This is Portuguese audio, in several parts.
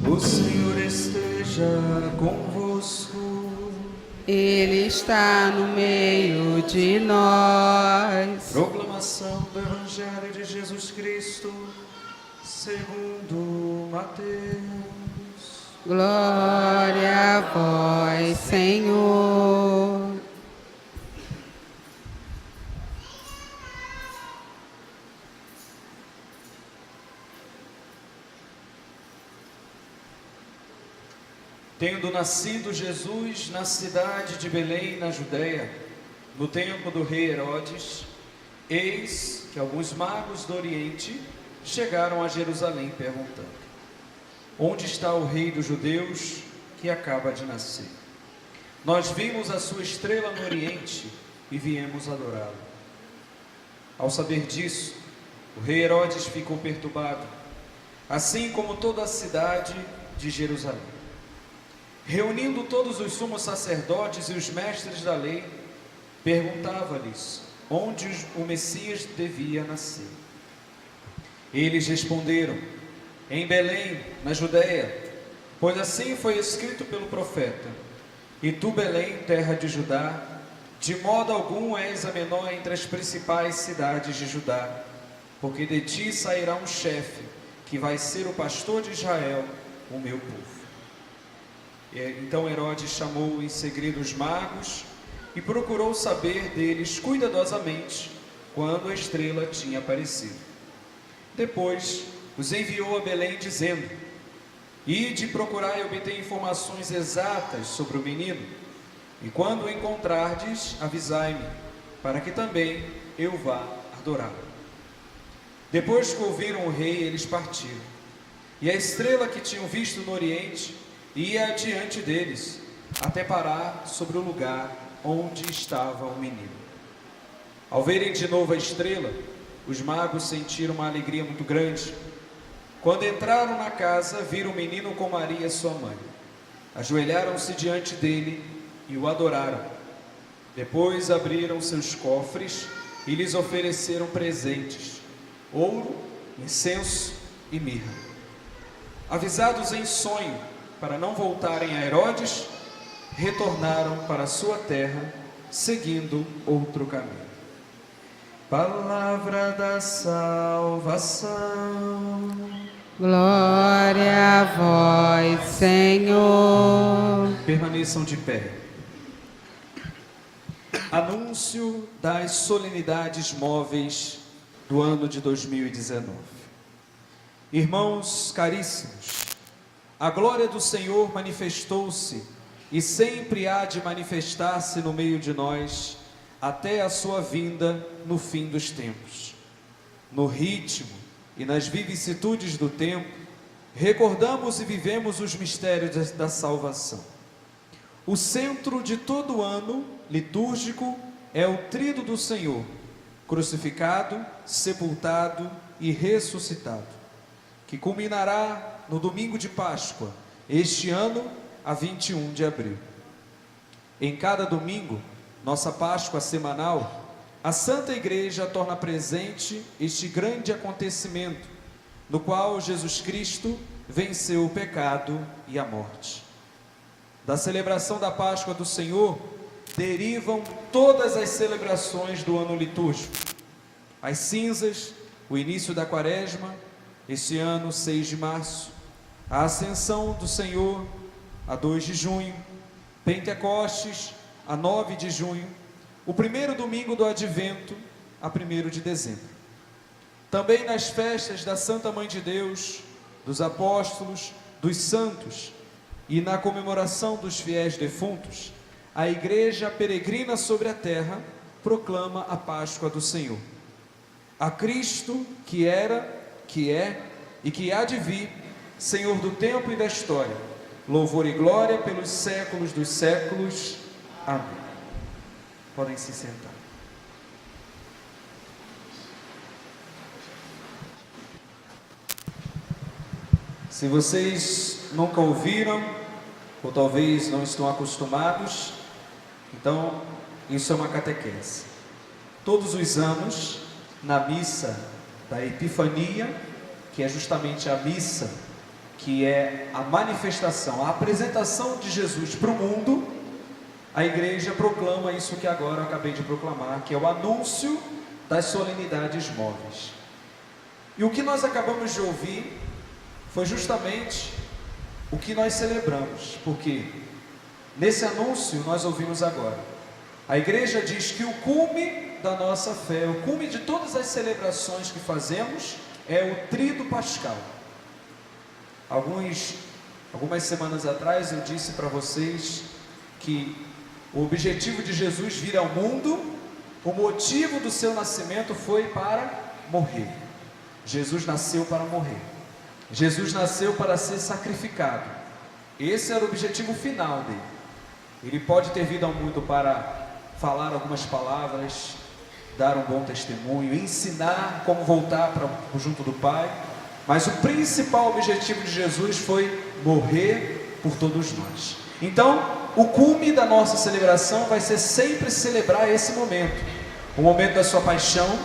O Senhor esteja convosco. Ele está no meio de nós. Proclamação do Evangelho de Jesus Cristo, segundo Mateus. Glória a vós, Senhor. Tendo nascido Jesus na cidade de Belém, na Judéia, no tempo do rei Herodes, eis que alguns magos do Oriente chegaram a Jerusalém perguntando: onde está o rei dos judeus que acaba de nascer? Nós vimos a sua estrela no Oriente e viemos adorá-lo. Ao saber disso, o rei Herodes ficou perturbado, assim como toda a cidade de Jerusalém. Reunindo todos os sumos sacerdotes e os mestres da lei, perguntava-lhes onde o Messias devia nascer. Eles responderam: em Belém, na Judéia, pois assim foi escrito pelo profeta: e tu, Belém, terra de Judá, de modo algum és a menor entre as principais cidades de Judá, porque de ti sairá um chefe, que vai ser o pastor de Israel, o meu povo. Então Herodes chamou em segredo os magos e procurou saber deles cuidadosamente quando a estrela tinha aparecido. Depois os enviou a Belém dizendo: ide procurar e obter informações exatas sobre o menino, e quando o encontrardes, avisai-me, para que também eu vá adorá-lo. Depois que ouviram o rei, eles partiram, e a estrela que tinham visto no Oriente ia adiante deles, até parar sobre o lugar onde estava o menino. Ao verem de novo a estrela, os magos sentiram uma alegria muito grande. Quando entraram na casa, viram o menino com Maria, sua mãe. Ajoelharam-se diante dele e o adoraram. Depois abriram seus cofres e lhes ofereceram presentes: ouro, incenso e mirra. Avisados em sonho para não voltarem a Herodes, retornaram para sua terra, seguindo outro caminho. Palavra da salvação. Glória a vós, Senhor. Permaneçam de pé. Anúncio das solenidades móveis do ano de 2019. Irmãos caríssimos, a glória do Senhor manifestou-se e sempre há de manifestar-se no meio de nós, até a sua vinda no fim dos tempos. No ritmo e nas vicissitudes do tempo, recordamos e vivemos os mistérios da salvação. O centro de todo o ano litúrgico é o Tríduo do Senhor, crucificado, sepultado e ressuscitado, que culminará no domingo de Páscoa, este ano, a 21 de abril. Em cada domingo, nossa Páscoa semanal, a Santa Igreja torna presente este grande acontecimento, no qual Jesus Cristo venceu o pecado e a morte. Da celebração da Páscoa do Senhor, derivam todas as celebrações do ano litúrgico: as cinzas, o início da Quaresma, este ano 6 de março, a Ascensão do Senhor, a 2 de junho, Pentecostes, a 9 de junho, o primeiro domingo do Advento, a 1º de dezembro. Também nas festas da Santa Mãe de Deus, dos apóstolos, dos santos, e na comemoração dos fiéis defuntos, a Igreja peregrina sobre a terra proclama a Páscoa do Senhor. A Cristo que era, que é e que há de vir, Senhor do tempo e da história, louvor e glória pelos séculos dos séculos. Amém. Podem se sentar. Se vocês nunca ouviram, ou talvez não estão acostumados, então isso é uma catequese. Todos os anos, na missa da Epifania, que é justamente a missa que é a manifestação, a apresentação de Jesus para o mundo, a igreja proclama isso que agora eu acabei de proclamar, que é o anúncio das solenidades móveis. E o que nós acabamos de ouvir foi justamente o que nós celebramos, porque nesse anúncio nós ouvimos agora. A igreja diz que o cume da nossa fé, o cume de todas as celebrações que fazemos é o tríduo pascal. Algumas semanas atrás eu disse para vocês que o objetivo de Jesus vir ao mundo, o motivo do seu nascimento foi para morrer. Jesus nasceu para morrer. Jesus nasceu para ser sacrificado. Esse era o objetivo final dele. Ele pode ter vindo ao mundo para falar algumas palavras, dar um bom testemunho, ensinar como voltar para junto do Pai, mas o principal objetivo de Jesus foi morrer por todos nós. Então, o cume da nossa celebração vai ser sempre celebrar esse momento, o momento da sua paixão,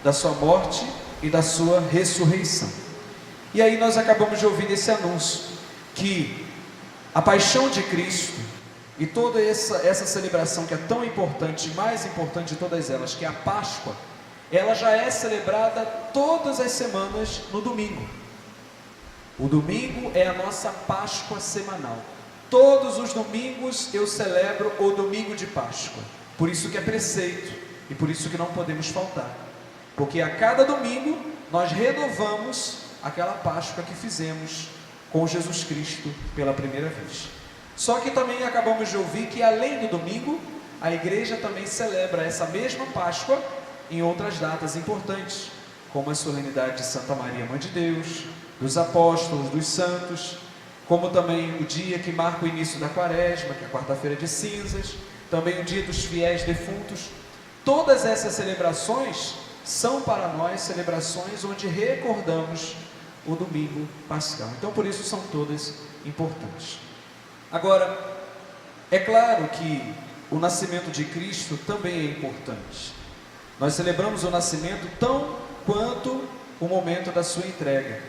da sua morte e da sua ressurreição. E aí nós acabamos de ouvir esse anúncio, que a paixão de Cristo e toda essa celebração que é tão importante, mais importante de todas elas, que é a Páscoa, ela já é celebrada todas as semanas no domingo. O domingo é a nossa Páscoa semanal. Todos os domingos eu celebro o domingo de Páscoa. Por isso que é preceito e por isso que não podemos faltar. Porque a cada domingo nós renovamos aquela Páscoa que fizemos com Jesus Cristo pela primeira vez. Só que também acabamos de ouvir que além do domingo, a igreja também celebra essa mesma Páscoa em outras datas importantes, como a solenidade de Santa Maria, Mãe de Deus, dos apóstolos, dos santos, como também o dia que marca o início da quaresma, que é a quarta-feira de cinzas, também o dia dos fiéis defuntos. Todas essas celebrações são para nós celebrações onde recordamos o domingo pascal. Então por isso são todas importantes. Agora, é claro que o nascimento de Cristo também é importante. Nós celebramos o nascimento tão quanto o momento da sua entrega.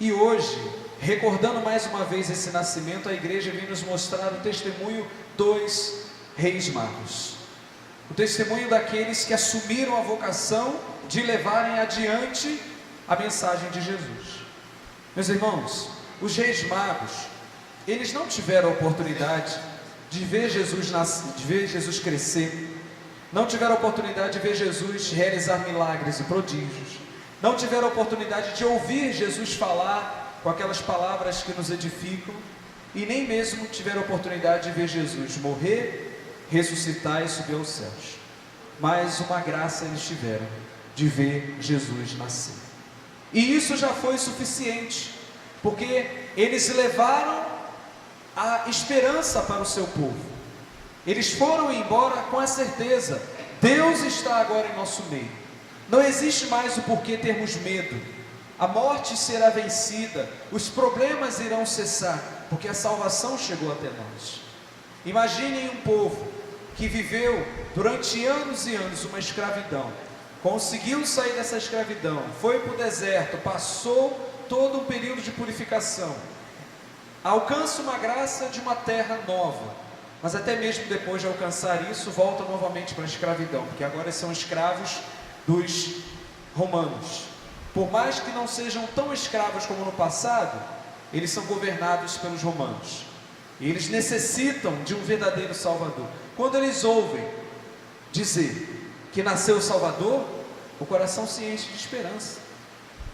E hoje, recordando mais uma vez esse nascimento, a igreja vem nos mostrar o testemunho dos reis magos. O testemunho daqueles que assumiram a vocação de levarem adiante a mensagem de Jesus. Meus irmãos, os reis magos, eles não tiveram a oportunidade de ver Jesus nascer, de ver Jesus crescer, não tiveram a oportunidade de ver Jesus realizar milagres e prodígios, não tiveram a oportunidade de ouvir Jesus falar com aquelas palavras que nos edificam, e nem mesmo tiveram a oportunidade de ver Jesus morrer, ressuscitar e subir aos céus. Mas uma graça eles tiveram de ver Jesus nascer. E isso já foi suficiente, porque eles levaram a esperança para o seu povo. Eles foram embora com a certeza: Deus está agora em nosso meio. Não existe mais o porquê termos medo. A morte será vencida, os problemas irão cessar, porque a salvação chegou até nós. Imaginem um povo que viveu durante anos e anos uma escravidão, conseguiu sair dessa escravidão, foi para o deserto, passou todo um período de purificação, alcança uma graça de uma terra nova, mas até mesmo depois de alcançar isso, volta novamente para a escravidão, porque agora são escravos dos romanos. Por mais que não sejam tão escravos como no passado, eles são governados pelos romanos, e eles necessitam de um verdadeiro Salvador. Quando eles ouvem dizer que nasceu o Salvador, o coração se enche de esperança.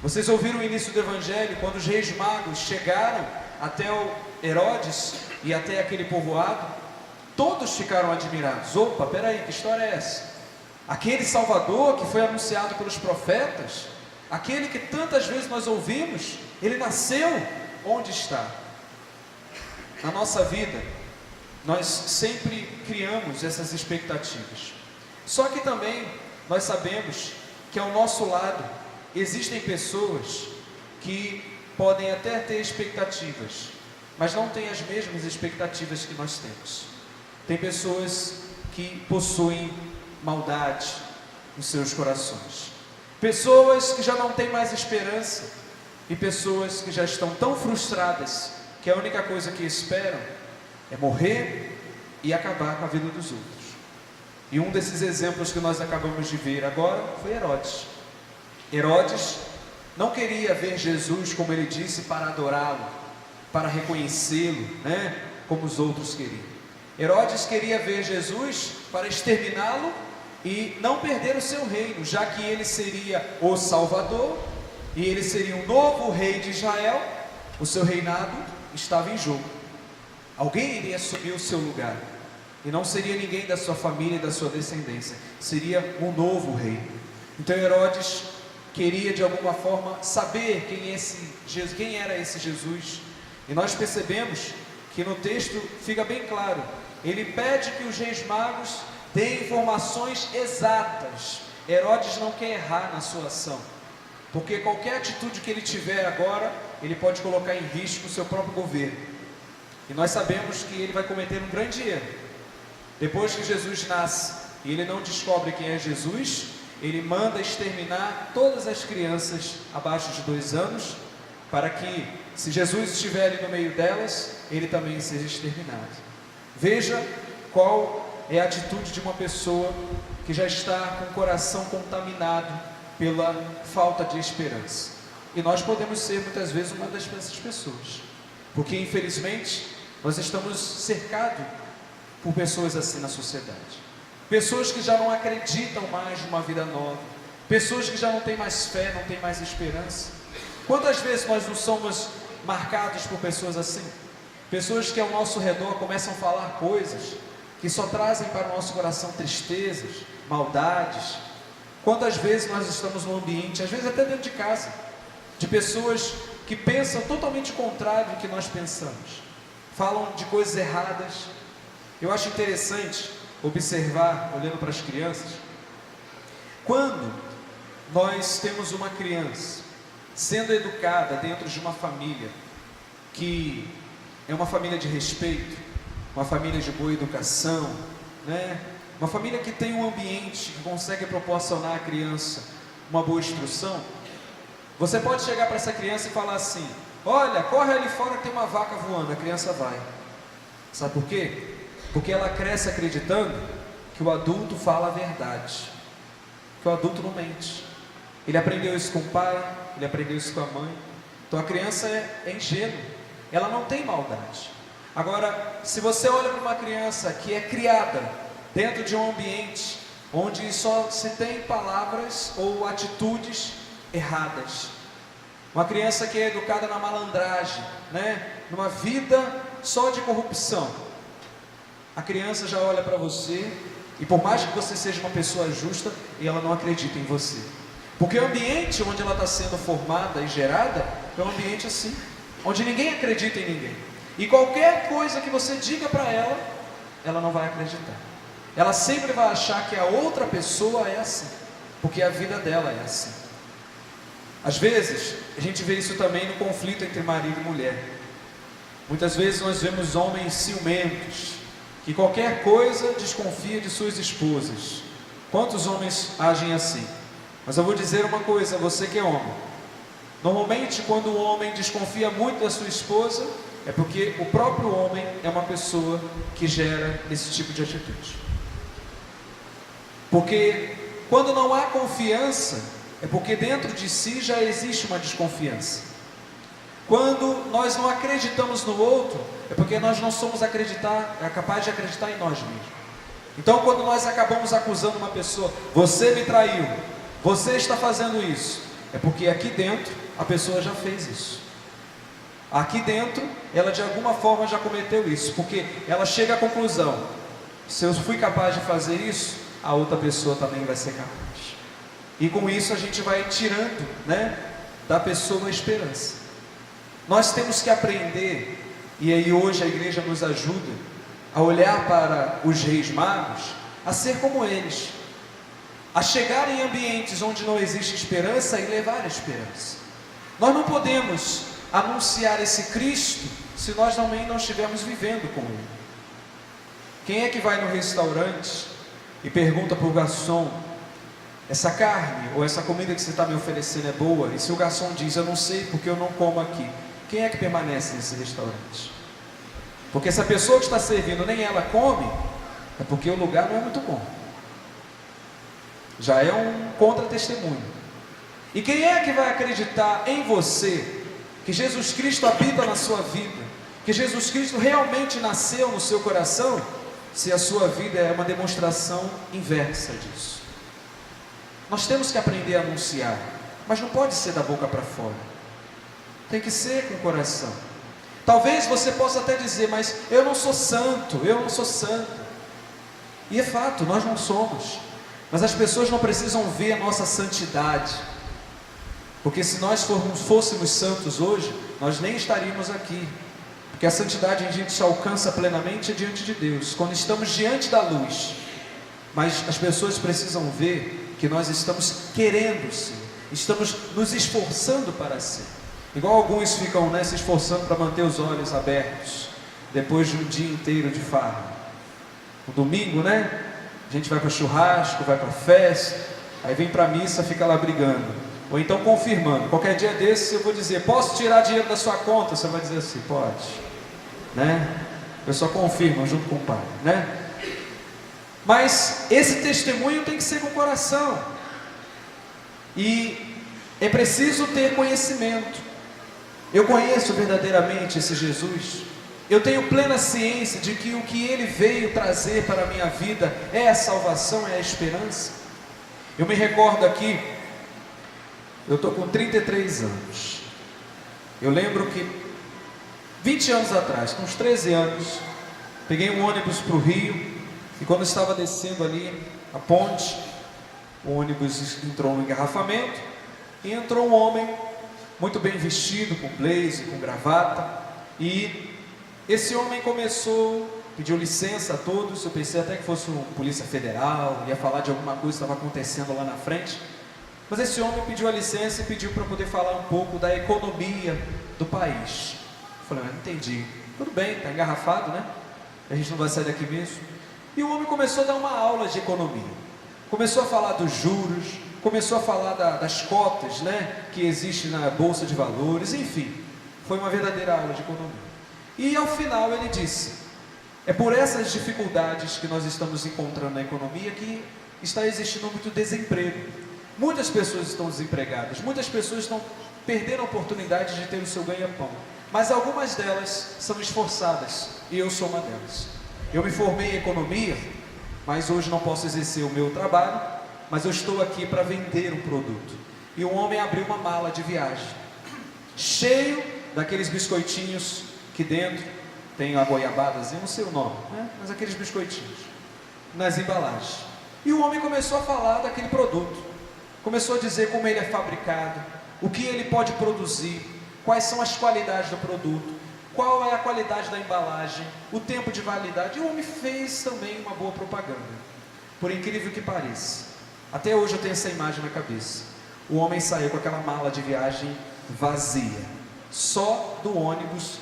Vocês ouviram o início do Evangelho, quando os reis magos chegaram até o Herodes e até aquele povoado, todos ficaram admirados. Opa, peraí, que história é essa? Aquele Salvador que foi anunciado pelos profetas, aquele que tantas vezes nós ouvimos, ele nasceu, onde está? Na nossa vida, nós sempre criamos essas expectativas. Só que também nós sabemos que ao nosso lado existem pessoas que podem até ter expectativas, mas não têm as mesmas expectativas que nós temos. Tem pessoas que possuem maldade nos seus corações, pessoas que já não têm mais esperança, e pessoas que já estão tão frustradas que a única coisa que esperam é morrer e acabar com a vida dos outros. E um desses exemplos que nós acabamos de ver agora foi Herodes. Herodes não queria ver Jesus, como ele disse, para adorá-lo, para reconhecê-lo, como os outros queriam. Herodes queria ver Jesus para exterminá-lo e não perder o seu reino, já que ele seria o Salvador e ele seria o novo rei de Israel. O seu reinado estava em jogo. Alguém iria assumir o seu lugar, e não seria ninguém da sua família e da sua descendência, seria um novo rei. Então Herodes queria de alguma forma saber quem era esse Jesus, e nós percebemos que no texto fica bem claro, ele pede que os reis magos deem informações exatas. Herodes não quer errar na sua ação, porque qualquer atitude que ele tiver agora, ele pode colocar em risco o seu próprio governo, e nós sabemos que ele vai cometer um grande erro. Depois que Jesus nasce e ele não descobre quem é Jesus, ele manda exterminar todas as crianças abaixo de 2 anos, para que, se Jesus estiver ali no meio delas, ele também seja exterminado. Veja qual é a atitude de uma pessoa que já está com o coração contaminado pela falta de esperança. E nós podemos ser muitas vezes uma dessas pessoas, porque infelizmente nós estamos cercados por pessoas assim na sociedade. Pessoas que já não acreditam mais numa vida nova, pessoas que já não têm mais fé, não têm mais esperança. Quantas vezes nós não somos marcados por pessoas assim? Pessoas que ao nosso redor começam a falar coisas que só trazem para o nosso coração tristezas, maldades. Quantas vezes nós estamos num ambiente, às vezes até dentro de casa, de pessoas que pensam totalmente contrário do que nós pensamos, falam de coisas erradas. Eu acho interessante observar, olhando para as crianças, quando nós temos uma criança sendo educada dentro de uma família que é uma família de respeito, uma família de boa educação, uma família que tem um ambiente que consegue proporcionar à criança uma boa instrução, você pode chegar para essa criança e falar assim: olha, corre ali fora que tem uma vaca voando. A criança vai. Sabe por quê? Porque ela cresce acreditando que o adulto fala a verdade, que o adulto não mente. Ele aprendeu isso com o pai, ele aprendeu isso com a mãe. Então a criança é ingênua, ela não tem maldade. Agora, se você olha para uma criança que é criada dentro de um ambiente onde só se tem palavras ou atitudes erradas, uma criança que é educada na malandragem, numa vida só de corrupção, a criança já olha para você, e por mais que você seja uma pessoa justa, ela não acredita em você, porque o ambiente onde ela está sendo formada e gerada é um ambiente assim, onde ninguém acredita em ninguém, e qualquer coisa que você diga para ela, ela não vai acreditar. Ela sempre vai achar que a outra pessoa é assim, porque a vida dela é assim. Às vezes, a gente vê isso também no conflito entre marido e mulher. Muitas vezes nós vemos homens ciumentos, que qualquer coisa desconfia de suas esposas. Quantos homens agem assim? Mas eu vou dizer uma coisa a você que é homem. Normalmente, quando o homem desconfia muito da sua esposa, é porque o próprio homem é uma pessoa que gera esse tipo de atitude. Porque quando não há confiança, é porque dentro de si já existe uma desconfiança. Quando nós não acreditamos no outro, é porque nós não somos capazes de acreditar em nós mesmos. Então, quando nós acabamos acusando uma pessoa: você me traiu, você está fazendo isso, é porque aqui dentro a pessoa já fez isso. Aqui dentro ela de alguma forma já cometeu isso, porque ela chega à conclusão: se eu fui capaz de fazer isso, a outra pessoa também vai ser capaz. E com isso a gente vai tirando, da pessoa a esperança. Nós temos que aprender, e aí hoje a igreja nos ajuda a olhar para os reis magos, a ser como eles, a chegar em ambientes onde não existe esperança e levar a esperança. Nós não podemos anunciar esse Cristo se nós também não estivermos vivendo com Ele? Quem é que vai no restaurante e pergunta para o garçom: essa carne ou essa comida que você está me oferecendo é boa? E se o garçom diz: eu não sei porque eu não como aqui, quem é que permanece nesse restaurante? Porque se a pessoa que está servindo nem ela come, é porque o lugar não é muito bom. Já é um contra-testemunho. E quem é que vai acreditar em você, que Jesus Cristo habita na sua vida, que Jesus Cristo realmente nasceu no seu coração, se a sua vida é uma demonstração inversa disso? Nós temos que aprender a anunciar, mas não pode ser da boca para fora, tem que ser com o coração. Talvez você possa até dizer: mas eu não sou santo, eu não sou santo. E é fato, nós não somos. Mas as pessoas não precisam ver a nossa santidade, porque se nós fôssemos santos hoje, nós nem estaríamos aqui. Porque a santidade a gente se alcança plenamente diante de Deus, quando estamos diante da luz. Mas as pessoas precisam ver que nós estamos querendo ser, estamos nos esforçando para ser. Igual alguns ficam, se esforçando para manter os olhos abertos, depois de um dia inteiro de farra. No domingo, a gente vai para o churrasco, vai para a festa, aí vem para a missa, fica lá brigando, ou então confirmando. Qualquer dia desses eu vou dizer: posso tirar dinheiro da sua conta? Você vai dizer assim: pode, Eu só confirmo junto com o pai, Mas esse testemunho tem que ser com o coração, e é preciso ter conhecimento. Eu conheço verdadeiramente esse Jesus. Eu tenho plena ciência de que o que Ele veio trazer para a minha vida é a salvação, é a esperança. Eu me recordo aqui, eu estou com 33 anos. Eu lembro que 20 anos atrás, com uns 13 anos, peguei um ônibus para o Rio, e quando estava descendo ali a ponte, o ônibus entrou no engarrafamento, e entrou um homem muito bem vestido, com blazer, com gravata, e esse homem começou, pediu licença a todos. Eu pensei até que fosse um polícia federal, ia falar de alguma coisa que estava acontecendo lá na frente. Mas esse homem pediu a licença e pediu para poder falar um pouco da economia do país. Eu falei: entendi, tudo bem, está engarrafado, a gente não vai sair daqui mesmo. E o homem começou a dar uma aula de economia, começou a falar dos juros, começou a falar das cotas, que existe na Bolsa de Valores, enfim, foi uma verdadeira aula de economia. E ao final ele disse: é por essas dificuldades que nós estamos encontrando na economia que está existindo muito desemprego. Muitas pessoas estão desempregadas, muitas pessoas estão perdendo a oportunidade de ter o seu ganha-pão, mas algumas delas são esforçadas, e eu sou uma delas. Eu me formei em economia, mas hoje não posso exercer o meu trabalho, mas eu estou aqui para vender um produto. E um homem abriu uma mala de viagem, cheio daqueles biscoitinhos que dentro tem a goiabadazinha, não sei o nome, mas aqueles biscoitinhos nas embalagens. E o homem começou a falar daquele produto, começou a dizer como ele é fabricado, o que ele pode produzir, quais são as qualidades do produto, qual é a qualidade da embalagem, o tempo de validade. E o homem fez também uma boa propaganda, por incrível que pareça. Até hoje eu tenho essa imagem na cabeça. O homem saiu com aquela mala de viagem vazia, só do ônibus,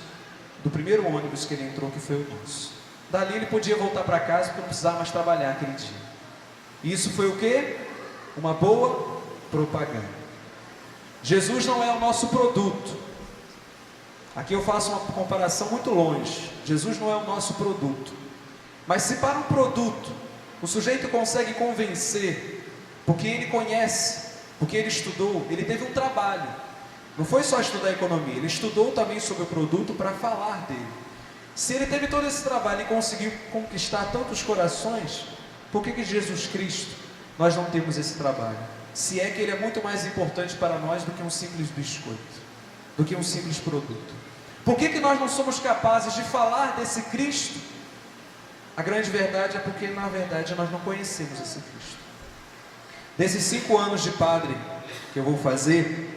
do primeiro ônibus que ele entrou, que foi o nosso. Dali ele podia voltar para casa porque não precisava mais trabalhar aquele dia. E isso foi o quê? Uma boa propaganda. Jesus não é o nosso produto. Aqui eu faço uma comparação muito longe. Jesus não é o nosso produto. Mas se para um produto o sujeito consegue convencer, porque ele conhece, porque ele estudou, ele teve um trabalho. Não foi só estudar economia, ele estudou também sobre o produto para falar dele. Se ele teve todo esse trabalho e conseguiu conquistar tantos corações, por que Jesus Cristo nós não temos esse trabalho? Se é que ele é muito mais importante para nós do que um simples biscoito, do que um simples produto. Por que nós não somos capazes de falar desse Cristo? A grande verdade é porque na verdade nós não conhecemos esse Cristo. Desses 5 anos de padre que eu vou fazer,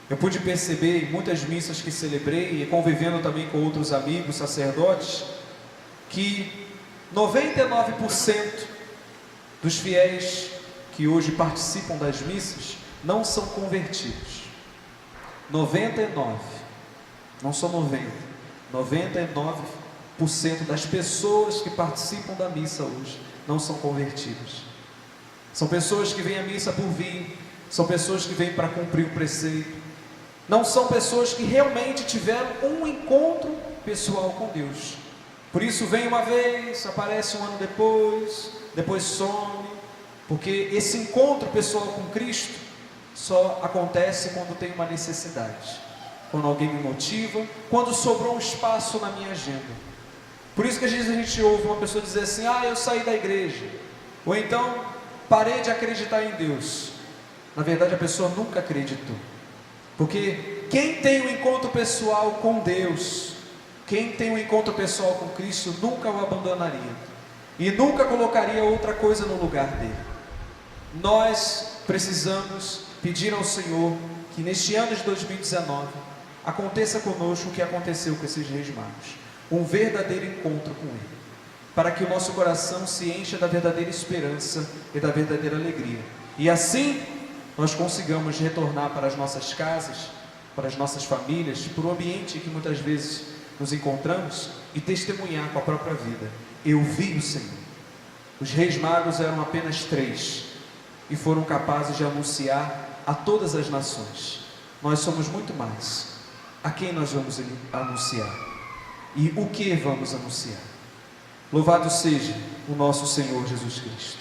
eu pude perceber em muitas missas que celebrei e convivendo também com outros amigos sacerdotes, que 99% dos fiéis que hoje participam das missas não são convertidos. 99%. Não são 90. 99% das pessoas que participam da missa hoje não são convertidas. São pessoas que vêm à missa por vir, são pessoas que vêm para cumprir o preceito. Não são pessoas que realmente tiveram um encontro pessoal com Deus. Por isso vem uma vez, aparece um ano depois some, porque esse encontro pessoal com Cristo só acontece quando tem uma necessidade, quando alguém me motiva, quando sobrou um espaço na minha agenda. Por isso que às vezes a gente ouve uma pessoa dizer assim: eu saí da igreja, ou então parei de acreditar em Deus. Na verdade, a pessoa nunca acreditou, porque quem tem um encontro pessoal com Deus, quem tem um encontro pessoal com Cristo, nunca o abandonaria e nunca colocaria outra coisa no lugar dele. Nós precisamos pedir ao Senhor que neste ano de 2019 aconteça conosco o que aconteceu com esses reis magos, um verdadeiro encontro com Ele, para que o nosso coração se encha da verdadeira esperança e da verdadeira alegria, e assim nós consigamos retornar para as nossas casas, para as nossas famílias, para o ambiente em que muitas vezes nos encontramos, e testemunhar com a própria vida: eu vi o Senhor. Os reis magos eram apenas 3 e foram capazes de anunciar a todas as nações. Nós somos muito mais. A quem nós vamos anunciar? E o que vamos anunciar? Louvado seja o nosso Senhor Jesus Cristo.